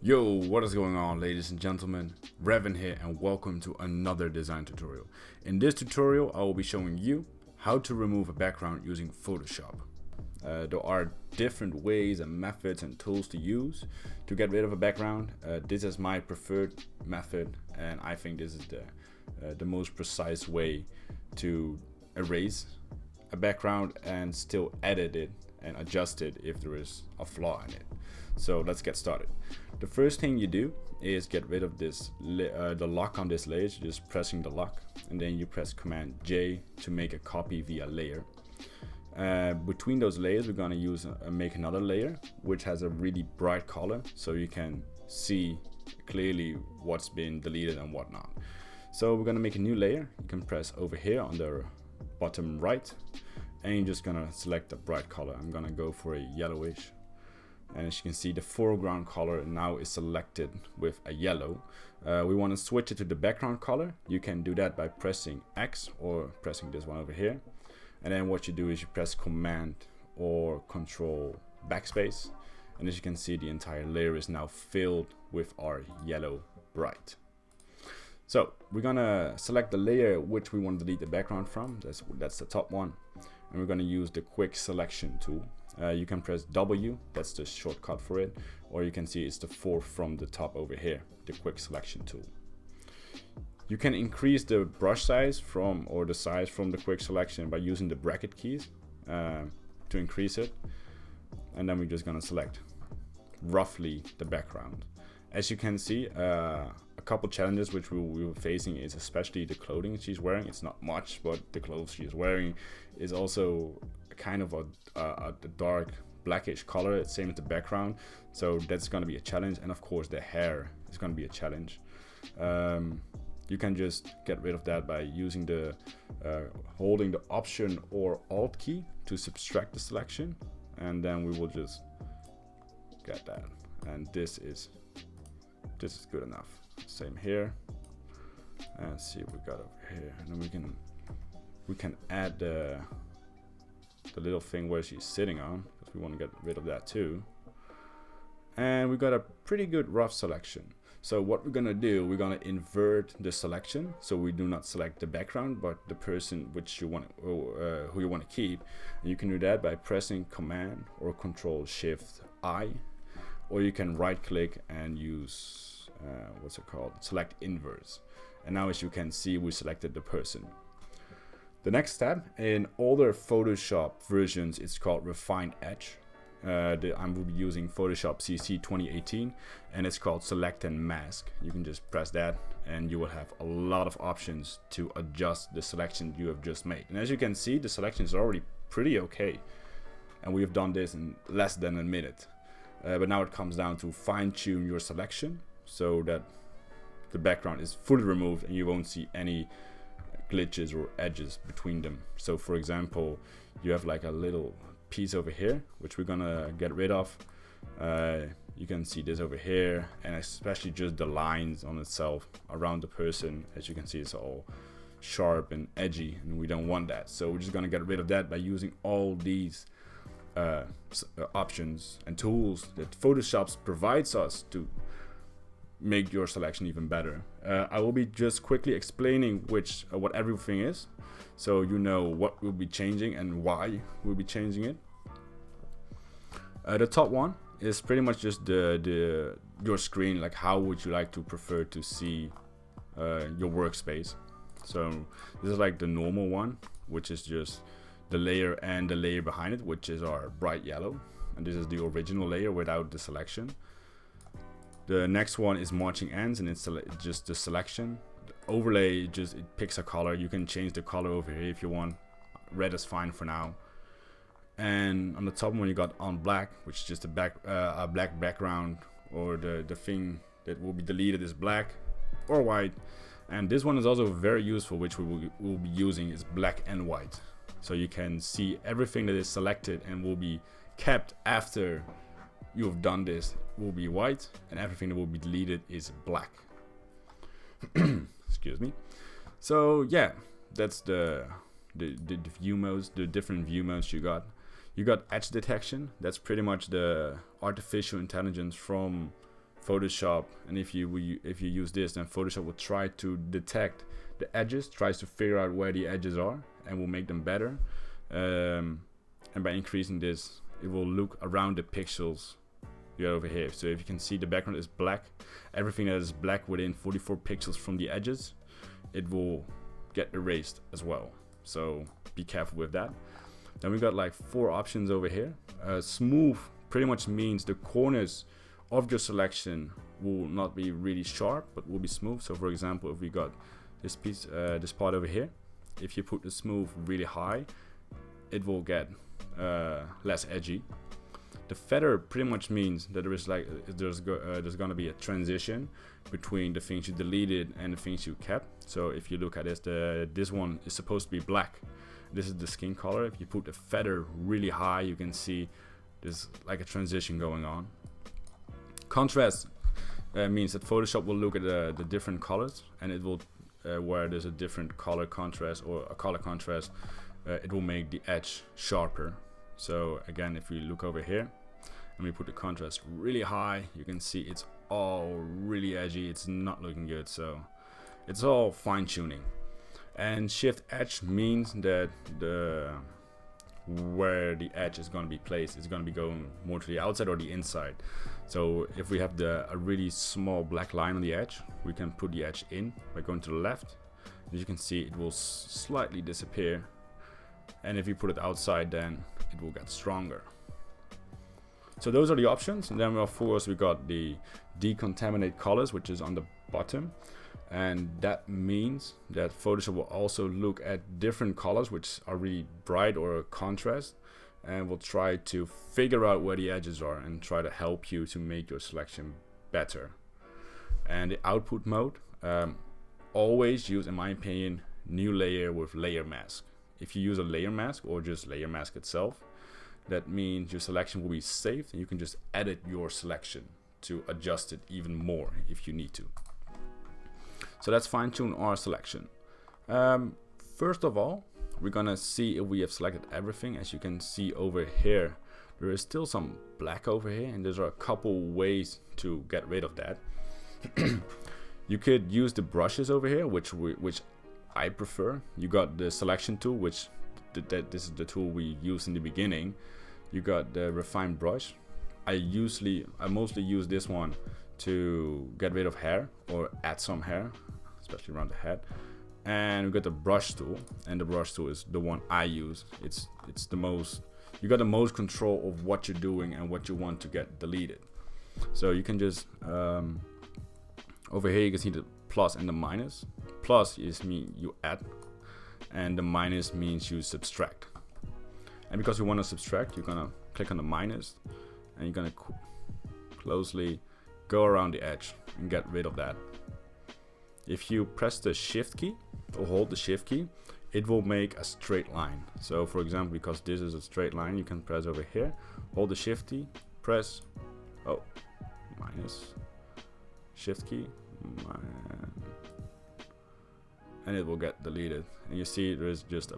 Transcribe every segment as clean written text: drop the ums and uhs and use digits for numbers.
Yo, what is going on, ladies and gentlemen? ReVoN here, and welcome to another design tutorial. In this tutorial, I will be showing you how to remove a background using Photoshop. There are different ways and methods and tools to use to get rid of a background. This is my preferred method, and I think this is the most precise way to erase a background and still edit it and adjust it if there is a flaw in it. So let's get started. The first thing you do is get rid of this the lock on this layer. So just pressing the lock, and then you press Command J to make a copy via layer. Between those layers, we're gonna use make another layer which has a really bright color, so you can see clearly what's been deleted and whatnot. So we're gonna make a new layer. You can press over here on the bottom right, and you're just gonna select a bright color. I'm gonna go for a yellowish. And as you can see, the foreground color now is selected with a yellow. We want to switch it to the background color. You can do that by pressing X or pressing this one over here. And then what you do is you press Command or Control Backspace. And as you can see, the entire layer is now filled with our yellow bright. So we're gonna select the layer which we want to delete the background from. That's the top one. And we're gonna use the quick selection tool. You can press W, that's the shortcut for it, or you can see it's the fourth from the top over here, the quick selection tool. You can increase the brush size from the quick selection by using the bracket keys to increase it. And then we're just gonna select roughly the background. As you can see, a couple challenges which we were facing is especially the clothing she's wearing. It's not much, but the clothes she's wearing is also kind of a dark blackish color, same as the background, so that's going to be a challenge. And of course the hair is going to be a challenge. You can just get rid of that by using the holding the Option or Alt key to subtract the selection, and then we will just get that, and this is good enough. Same here, and see what we got over here, and then we can add the little thing where she's sitting on, because we want to get rid of that too. And we got a pretty good rough selection. So what we're gonna do, we're gonna invert the selection, so we do not select the background but the person which you want who you want to keep. And you can do that by pressing Command or Control Shift I, or you can right click and use what's it called, select inverse. And now as you can see, we selected the person. The next step, in older Photoshop versions, it's called Refined Edge. I'm using Photoshop CC 2018, and it's called Select and Mask. You can just press that, and you will have a lot of options to adjust the selection you have just made. And as you can see, the selection is already pretty okay, and we have done this in less than a minute. But now it comes down to fine-tune your selection so that the background is fully removed and you won't see any glitches or edges between them. So for example, you have like a little piece over here which we're gonna get rid of. You can see this over here, and especially just the lines on itself around the person. As you can see, it's all sharp and edgy, and we don't want that. So we're just gonna get rid of that by using all these options and tools that Photoshop provides us to make your selection even better. I will be just quickly explaining what everything is, so you know what will be changing and why we'll be changing it. The top one is pretty much just your screen, like how would you like to prefer to see your workspace. So this is like the normal one, which is just the layer and the layer behind it, which is our bright yellow, and this is the original layer without the selection. The next one is marching ends, and it's just the selection. The overlay, it picks a color. You can change the color over here if you want. Red is fine for now. And on the top one you got on black, which is just a black background, or the thing that will be deleted is black or white. And this one is also very useful, which we will be using, is black and white. So you can see everything that is selected and will be kept after you've done this will be white, and everything that will be deleted is black. Excuse me. So yeah, that's the view modes, the different view modes you got. You got edge detection. That's pretty much the artificial intelligence from Photoshop, and if you use this, then Photoshop will try to detect the edges, tries to figure out where the edges are, and will make them better. And by increasing this, it will look around the pixels you got over here. So if you can see, the background is black. Everything that is black within 44 pixels from the edges, it will get erased as well. So be careful with that. Then we got like 4 options over here. Smooth pretty much means the corners of your selection will not be really sharp, but will be smooth. So for example, if we got this piece, this part over here, if you put the smooth really high, it will get less edgy. The feather pretty much means that there's gonna be a transition between the things you deleted and the things you kept. So if you look at this, this one is supposed to be black. This is the skin color. If you put the feather really high, you can see there's like a transition going on. Contrast means that Photoshop will look at the different colors, and it will where there's a different color contrast or a color contrast, it will make the edge sharper. So again, if we look over here and we put the contrast really high, you can see it's all really edgy. It's not looking good. So it's all fine-tuning. And shift edge means that where the edge is going to be placed is going to be going more to the outside or the inside. So if we have a really small black line on the edge, we can put the edge in by going to the left. As you can see, it will slightly disappear. And if you put it outside, then it will get stronger. So those are the options. And then of course we got the decontaminate colors, which is on the bottom. And that means that Photoshop will also look at different colors which are really bright or a contrast, and will try to figure out where the edges are and try to help you to make your selection better. And the output mode, always use, in my opinion, new layer with layer mask. If you use a layer mask or just layer mask itself, that means your selection will be saved and you can just edit your selection to adjust it even more if you need to. So let's fine tune our selection. First of all, we're gonna see if we have selected everything. As you can see over here, there is still some black over here, and there's a couple ways to get rid of that. You could use the brushes over here, which I prefer. You got the selection tool, which this is the tool we used in the beginning. You got the refine brush. I mostly use this one to get rid of hair or add some hair, especially around the head. And we got the brush tool, and the brush tool is the one I use. It's the most, you got the most control of what you're doing and what you want to get deleted. So you can just over here you can see the plus and the minus. Plus is mean you add, and the minus means you subtract. And because you want to subtract, you're gonna click on the minus, and you're gonna closely go around the edge and get rid of that. If you press the shift key or hold the shift key, it will make a straight line. So for example, because this is a straight line, you can press over here, hold the shift key, press minus shift key, and it will get deleted. And you see there is just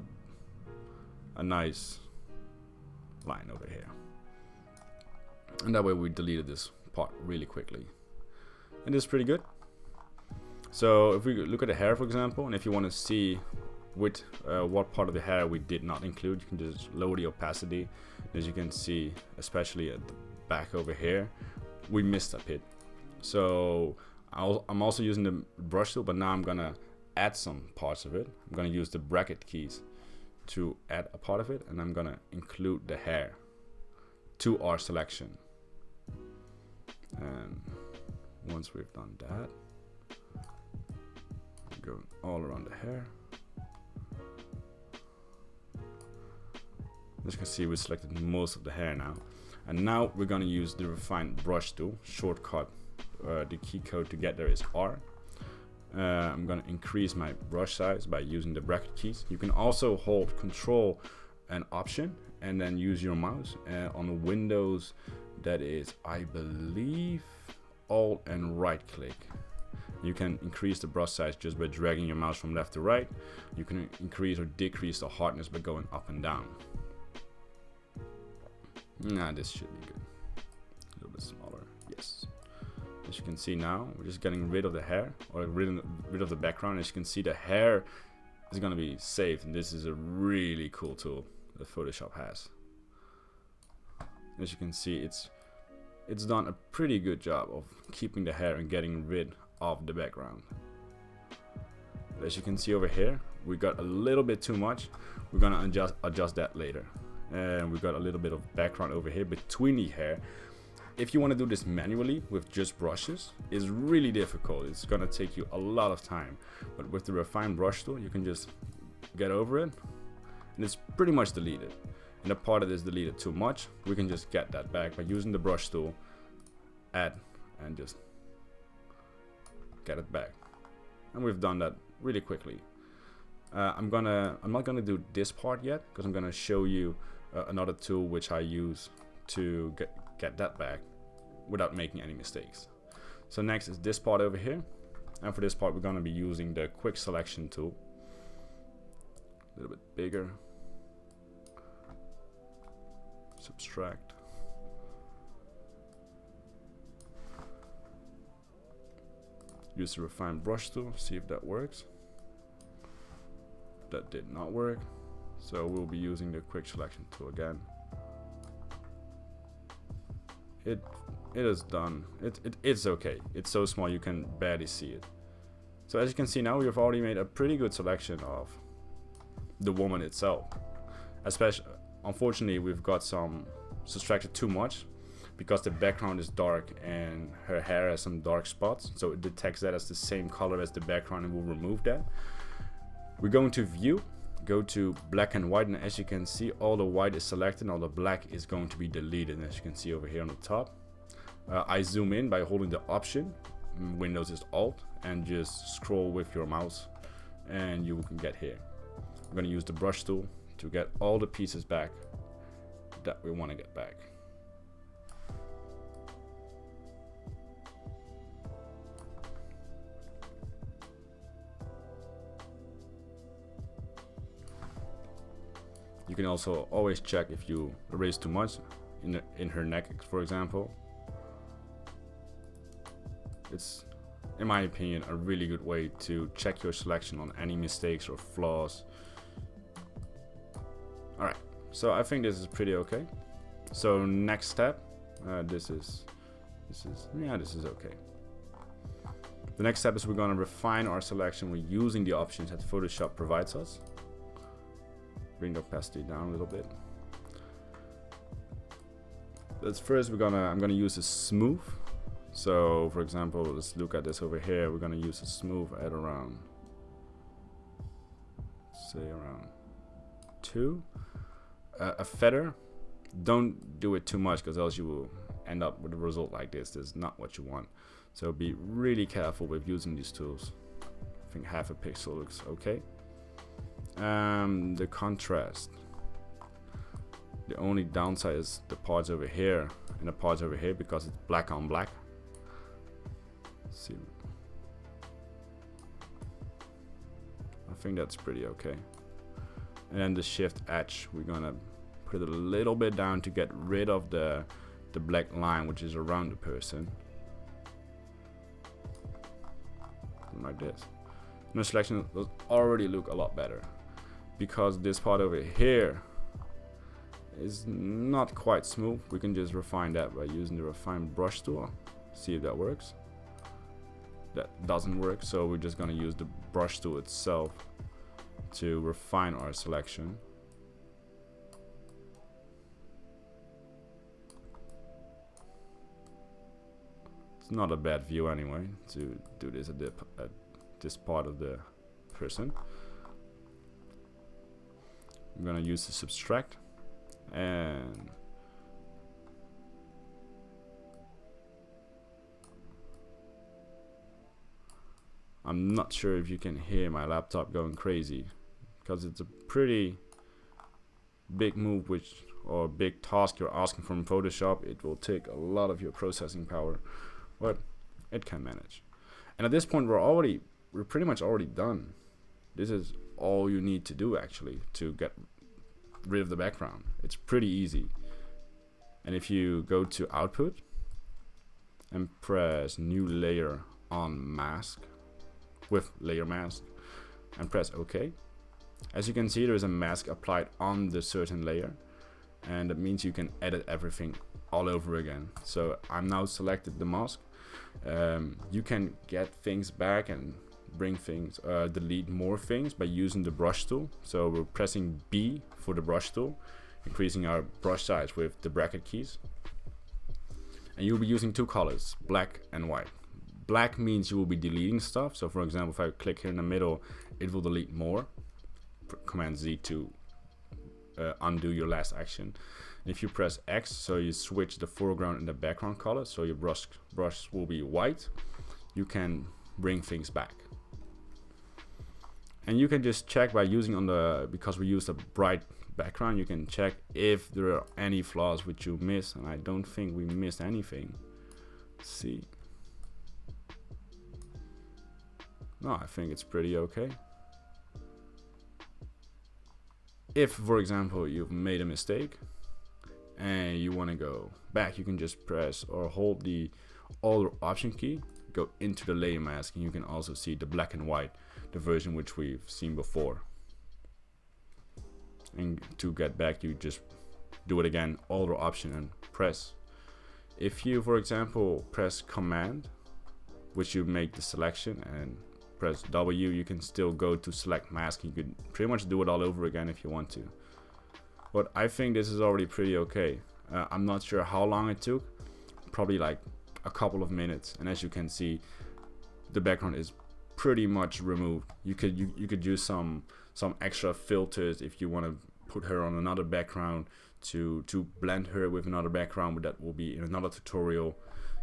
a nice line over here. And that way we deleted this part really quickly. And this is pretty good. So if we look at the hair, for example, and if you want to see what part of the hair we did not include, you can just lower the opacity. As you can see, especially at the back over here, we missed a bit. So I'm also using the brush tool, but now I'm gonna add some parts of it. I'm gonna use the bracket keys to add a part of it, and I'm gonna include the hair to our selection. And once we've done that, go all around the hair. As you can see, we selected most of the hair now. And now we're gonna use the refine brush tool. Shortcut, the key code to get there is R. I'm gonna increase my brush size by using the bracket keys. You can also hold Control and Option and then use your mouse. On the Windows, that is, I believe, Alt and right click. You can increase the brush size just by dragging your mouse from left to right. You can increase or decrease the hardness by going up and down. Nah, this should be good. A little bit smaller, yes. As you can see now, we're just getting rid of the hair, or rid of the background. As you can see, the hair is going to be saved, and this is a really cool tool that Photoshop has. As you can see, it's done a pretty good job of keeping the hair and getting rid of the background. As you can see over here, we got a little bit too much. We're gonna adjust that later. And we got a little bit of background over here between the hair. If you want to do this manually with just brushes, it's really difficult. It's gonna take you a lot of time. But with the ReVoN brush tool, you can just get over it, and it's pretty much deleted. And the part that is deleted too much, we can just get that back by using the brush tool, add, and just get it back. And we've done that really quickly. I'm not gonna do this part yet, because I'm gonna show you another tool which I use to get that back without making any mistakes. So next is this part over here, and for this part we're gonna be using the quick selection tool. A little bit bigger. Subtract. Use the ReVoN brush tool, see if that works. That did not work, so we'll be using the quick selection tool again. It is done. It's okay. It's so small you can barely see it. So as you can see now, we have already made a pretty good selection of the woman itself. Especially, unfortunately, we've got some subtracted too much because the background is dark and her hair has some dark spots, so it detects that as the same color as the background and will remove that. We're going to view, go to black and white, and as you can see, all the white is selected and all the black is going to be deleted, as you can see over here on the top. I zoom in by holding the option, Windows is Alt, and just scroll with your mouse and you can get here. I'm going to use the brush tool to get all the pieces back that we want to get back. You can also always check if you erase too much in her neck, for example. It's, in my opinion, a really good way to check your selection on any mistakes or flaws. Alright, so I think this is pretty okay. So next step, this is okay. The next step is we're going to refine our selection. We're using the options that Photoshop provides us. Bring the opacity down a little bit. But first I'm gonna use a smooth. So for example, let's look at this over here. We're gonna use a smooth at around, say around 2. A feather, don't do it too much, because else you will end up with a result like this. This is not what you want. So be really careful with using these tools. I think half a pixel looks okay. The contrast, the only downside is the parts over here and the parts over here, because it's black on black. Let's see, I think that's pretty okay. And then the shift edge, we're gonna put it a little bit down to get rid of the black line which is around the person, like this. And the selection does already look a lot better, because this part over here is not quite smooth. We can just refine that by using the ReVoN brush tool. See if that works. That doesn't work, so we're just gonna use the brush tool itself to refine our selection. It's not a bad view anyway to do this at this part of the person. I'm gonna use the subtract, and I'm not sure if you can hear my laptop going crazy, because it's a pretty big move or big task you're asking from Photoshop. It will take a lot of your processing power, but it can manage. And at this point we're pretty much already done. This is all you need to do actually to get rid of the background. It's pretty easy. And if you go to output and press new layer on mask with layer mask and press OK. As you can see, there is a mask applied on the certain layer, and that means you can edit everything all over again. So I'm now selected the mask. You can get things back and bring things, delete more things by using the brush tool. So we're pressing B for the brush tool, increasing our brush size with the bracket keys. And you'll be using two colors, black and white. Black means you will be deleting stuff. So for example, if I click here in the middle, it will delete more. Command Z to undo your last action. And if you press X, so you switch the foreground and the background color, so your brush will be white, you can bring things back. And you can just check by using on the, because we used a bright background, you can check if there are any flaws which you miss, and I don't think we missed anything. Let's see. No, I think it's pretty okay. If, for example, you've made a mistake and you want to go back, you can just press or hold the Alt Option key, go into the layer mask, and you can also see the black and white, the version which we've seen before. And to get back, you just do it again, Alt Option and press. If you, for example, press Command, which you make the selection, and press W, you can still go to select mask. You could pretty much do it all over again if you want to. But I think this is already pretty okay. I'm not sure how long it took, probably like a couple of minutes. And as you can see, the background is pretty much removed. You could use some extra filters if you want to put her on another background to blend her with another background, but that will be in another tutorial.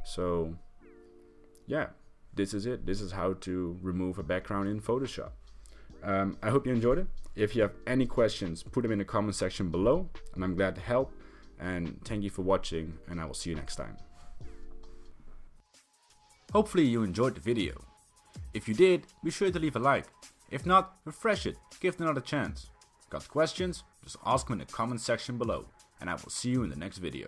So yeah, this is it. This is how to remove a background in Photoshop. I hope you enjoyed it. If you have any questions, put them in the comment section below, and I'm glad to help. And thank you for watching, and I will see you next time. Hopefully you enjoyed the video. If you did, be sure to leave a like. If not, refresh it, give it another chance. Got questions? Just ask them in the comment section below, and I will see you in the next video.